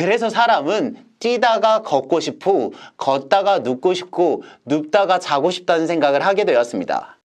그래서 사람은 뛰다가 걷고 싶고, 걷다가 눕고 싶고, 눕다가 자고 싶다는 생각을 하게 되었습니다.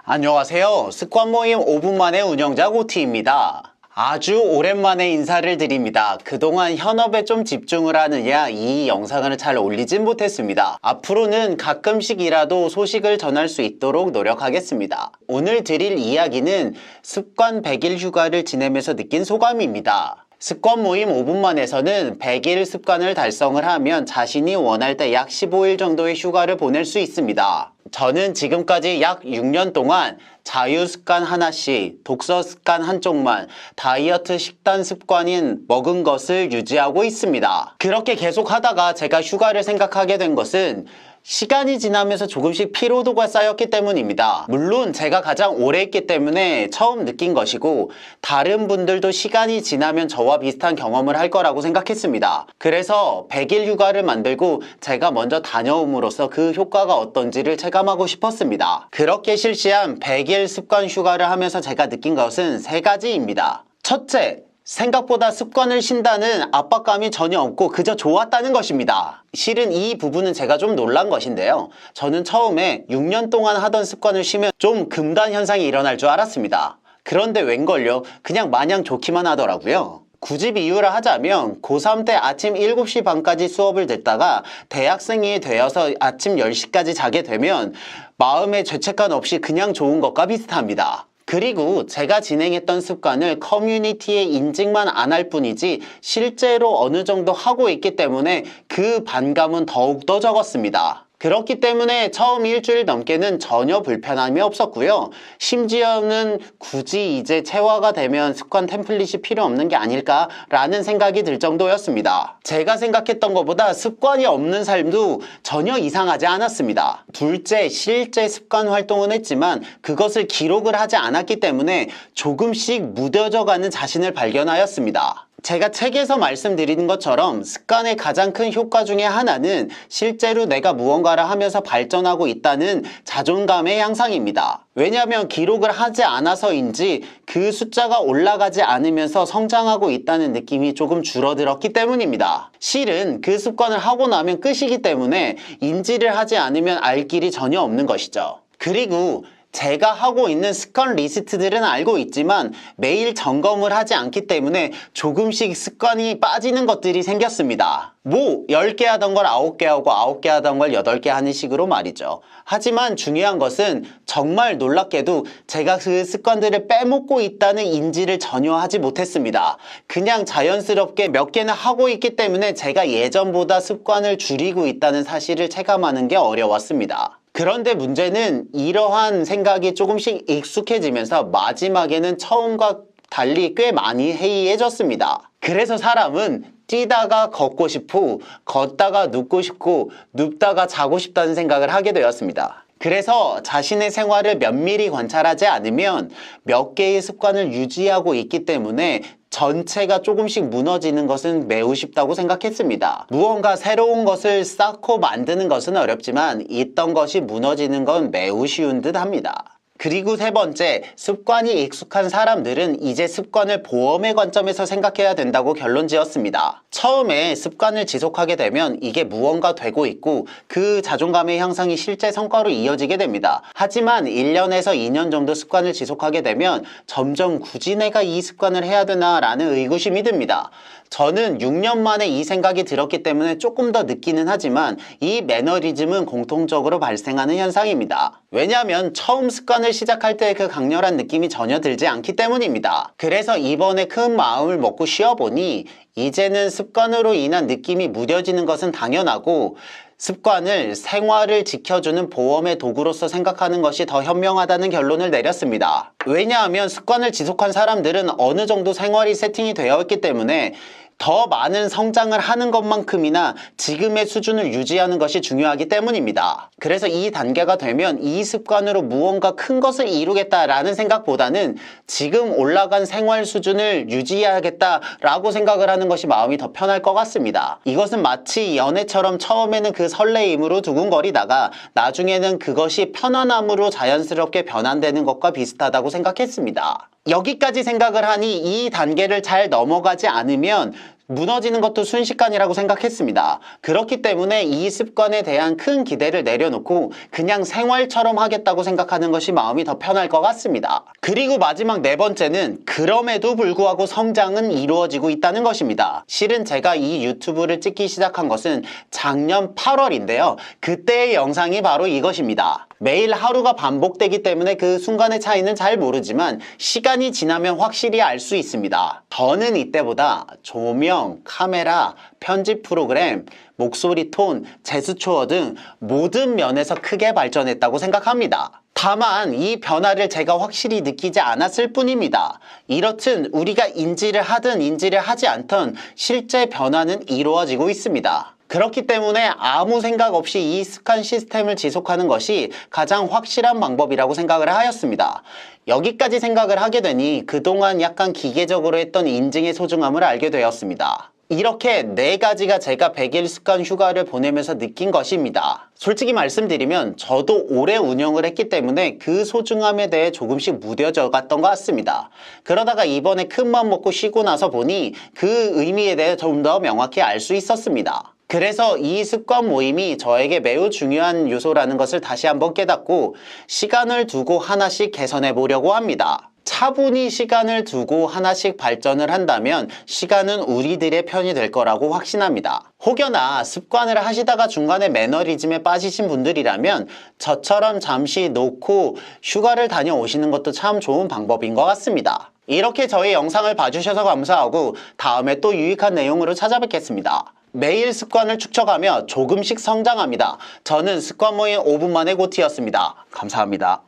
안녕하세요. 습관 모임 5분 만에 운영자 고티입니다. 아주 오랜만에 인사를 드립니다. 그동안 현업에 좀 집중을 하느냐 이 영상을 잘 올리진 못했습니다. 앞으로는 가끔씩이라도 소식을 전할 수 있도록 노력하겠습니다. 오늘 드릴 이야기는 습관 100일 휴가를 지내면서 느낀 소감입니다. 습관 모임 5분만에서는 100일 습관을 달성을 하면 자신이 원할 때 약 15일 정도의 휴가를 보낼 수 있습니다. 저는 지금까지 약 6년 동안 자유 습관 하나씩, 독서 습관 한쪽만, 다이어트 식단 습관인 먹은 것을 유지하고 있습니다. 그렇게 계속 하다가 제가 휴가를 생각하게 된 것은 시간이 지나면서 조금씩 피로도가 쌓였기 때문입니다. 물론 제가 가장 오래 했기 때문에 처음 느낀 것이고, 다른 분들도 시간이 지나면 저와 비슷한 경험을 할 거라고 생각했습니다. 그래서 100일 휴가를 만들고 제가 먼저 다녀옴으로써 그 효과가 어떤지를 체감하고 싶었습니다. 그렇게 실시한 100일 습관 휴가를 하면서 제가 느낀 것은 3가지입니다. 첫째, 생각보다 습관을 쉰다는 압박감이 전혀 없고 그저 좋았다는 것입니다. 실은 이 부분은 제가 좀 놀란 것인데요. 저는 처음에 6년 동안 하던 습관을 쉬면 좀 금단 현상이 일어날 줄 알았습니다. 그런데 웬걸요? 그냥 마냥 좋기만 하더라고요. 굳이 비유를 하자면 고3 때 아침 7시 반까지 수업을 듣다가 대학생이 되어서 아침 10시까지 자게 되면 마음에 죄책감 없이 그냥 좋은 것과 비슷합니다. 그리고 제가 진행했던 습관을 커뮤니티에 인증만 안 할 뿐이지 실제로 어느 정도 하고 있기 때문에 그 반감은 더욱더 적었습니다. 그렇기 때문에 처음 일주일 넘게는 전혀 불편함이 없었고요. 심지어는 굳이 이제 체화가 되면 습관 템플릿이 필요 없는 게 아닐까라는 생각이 들 정도였습니다. 제가 생각했던 것보다 습관이 없는 삶도 전혀 이상하지 않았습니다. 둘째, 실제 습관 활동은 했지만 그것을 기록을 하지 않았기 때문에 조금씩 무뎌져가는 자신을 발견하였습니다. 제가 책에서 말씀드리는 것처럼 습관의 가장 큰 효과 중에 하나는 실제로 내가 무언가를 하면서 발전하고 있다는 자존감의 향상입니다. 왜냐하면 기록을 하지 않아서인지 그 숫자가 올라가지 않으면서 성장하고 있다는 느낌이 조금 줄어들었기 때문입니다. 실은 그 습관을 하고 나면 끝이기 때문에 인지를 하지 않으면 알 길이 전혀 없는 것이죠. 그리고 제가 하고 있는 습관 리스트들은 알고 있지만 매일 점검을 하지 않기 때문에 조금씩 습관이 빠지는 것들이 생겼습니다. 10개 하던 걸 9개 하고 9개 하던 걸 8개 하는 식으로 말이죠. 하지만 중요한 것은 정말 놀랍게도 제가 그 습관들을 빼먹고 있다는 인지를 전혀 하지 못했습니다. 그냥 자연스럽게 몇 개는 하고 있기 때문에 제가 예전보다 습관을 줄이고 있다는 사실을 체감하는 게 어려웠습니다. 그런데 문제는 이러한 생각이 조금씩 익숙해지면서 마지막에는 처음과 달리 꽤 많이 해이해졌습니다. 그래서 사람은 뛰다가 걷고 싶고, 걷다가 눕고 싶고, 눕다가 자고 싶다는 생각을 하게 되었습니다. 그래서 자신의 생활을 면밀히 관찰하지 않으면 몇 개의 습관을 유지하고 있기 때문에 전체가 조금씩 무너지는 것은 매우 쉽다고 생각했습니다. 무언가 새로운 것을 쌓고 만드는 것은 어렵지만 있던 것이 무너지는 건 매우 쉬운 듯 합니다. 그리고 세 번째, 습관이 익숙한 사람들은 이제 습관을 보험의 관점에서 생각해야 된다고 결론 지었습니다. 처음에 습관을 지속하게 되면 이게 무언가 되고 있고 그 자존감의 향상이 실제 성과로 이어지게 됩니다. 하지만 1년에서 2년 정도 습관을 지속하게 되면 점점 굳이 내가 이 습관을 해야 되나 라는 의구심이 듭니다. 저는 6년 만에 이 생각이 들었기 때문에 조금 더 늦기는 하지만 이 매너리즘은 공통적으로 발생하는 현상입니다. 왜냐하면 처음 습관을 시작할 때 그 강렬한 느낌이 전혀 들지 않기 때문입니다. 그래서 이번에 큰 마음을 먹고 쉬어보니 이제는 습관으로 인한 느낌이 무뎌지는 것은 당연하고 습관을 생활을 지켜주는 보험의 도구로서 생각하는 것이 더 현명하다는 결론을 내렸습니다. 왜냐하면 습관을 지속한 사람들은 어느 정도 생활이 세팅이 되어 있기 때문에 더 많은 성장을 하는 것만큼이나 지금의 수준을 유지하는 것이 중요하기 때문입니다. 그래서 이 단계가 되면 이 습관으로 무언가 큰 것을 이루겠다라는 생각보다는 지금 올라간 생활 수준을 유지해야겠다라고 생각을 하는 것이 마음이 더 편할 것 같습니다. 이것은 마치 연애처럼 처음에는 그 설레임으로 두근거리다가 나중에는 그것이 편안함으로 자연스럽게 변환되는 것과 비슷하다고 생각했습니다. 여기까지 생각을 하니 이 단계를 잘 넘어가지 않으면 무너지는 것도 순식간이라고 생각했습니다. 그렇기 때문에 이 습관에 대한 큰 기대를 내려놓고 그냥 생활처럼 하겠다고 생각하는 것이 마음이 더 편할 것 같습니다. 그리고 마지막 네 번째는 그럼에도 불구하고 성장은 이루어지고 있다는 것입니다. 실은 제가 이 유튜브를 찍기 시작한 것은 작년 8월인데요. 그때의 영상이 바로 이것입니다. 매일 하루가 반복되기 때문에 그 순간의 차이는 잘 모르지만 시간이 지나면 확실히 알 수 있습니다. 저는 이때보다 조명, 카메라, 편집 프로그램, 목소리 톤, 제스처 등 모든 면에서 크게 발전했다고 생각합니다. 다만 이 변화를 제가 확실히 느끼지 않았을 뿐입니다. 이렇듯 우리가 인지를 하든 인지를 하지 않든 실제 변화는 이루어지고 있습니다. 그렇기 때문에 아무 생각 없이 이 습관 시스템을 지속하는 것이 가장 확실한 방법이라고 생각을 하였습니다. 여기까지 생각을 하게 되니 그동안 약간 기계적으로 했던 인증의 소중함을 알게 되었습니다. 이렇게 네 가지가 제가 100일 습관 휴가를 보내면서 느낀 것입니다. 솔직히 말씀드리면 저도 오래 운영을 했기 때문에 그 소중함에 대해 조금씩 무뎌져 갔던 것 같습니다. 그러다가 이번에 큰맘 먹고 쉬고 나서 보니 그 의미에 대해 좀 더 명확히 알 수 있었습니다. 그래서 이 습관 모임이 저에게 매우 중요한 요소라는 것을 다시 한번 깨닫고 시간을 두고 하나씩 개선해 보려고 합니다. 차분히 시간을 두고 하나씩 발전을 한다면 시간은 우리들의 편이 될 거라고 확신합니다. 혹여나 습관을 하시다가 중간에 매너리즘에 빠지신 분들이라면 저처럼 잠시 놓고 휴가를 다녀오시는 것도 참 좋은 방법인 것 같습니다. 이렇게 저희 영상을 봐주셔서 감사하고 다음에 또 유익한 내용으로 찾아뵙겠습니다. 매일 습관을 축적하며 조금씩 성장합니다. 저는 습관 모임 5분 만에 고티였습니다. 감사합니다.